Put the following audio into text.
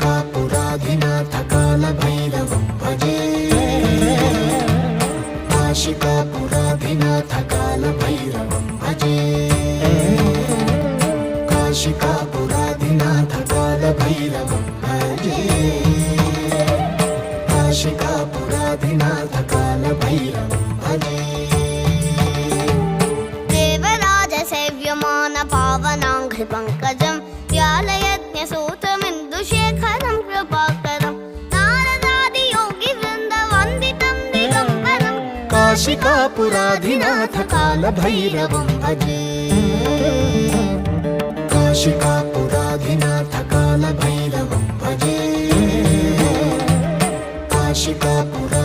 काशिकापुराधिनाथ कालभैरवं भजे काशिकापुराधिनाथ कालभैरवं भजे काशिकापुराधिनाथ कालभैरवं भजे काशिकापुराधिनाथ कालभैरवं भजे देवराज सेव्यमान पावनाङ्घ्रि पङ्कजं व्यालयज्ञसूत्रमिन्दुशेखरं कृपाकरं नारदादियोगिवृन्द वन्दितं दिगम्बरं काशिकापुराधिनाथ कालभैरवं भजे काशिकापुराधिनाथ कालभैरवं भजे काशिकापुरा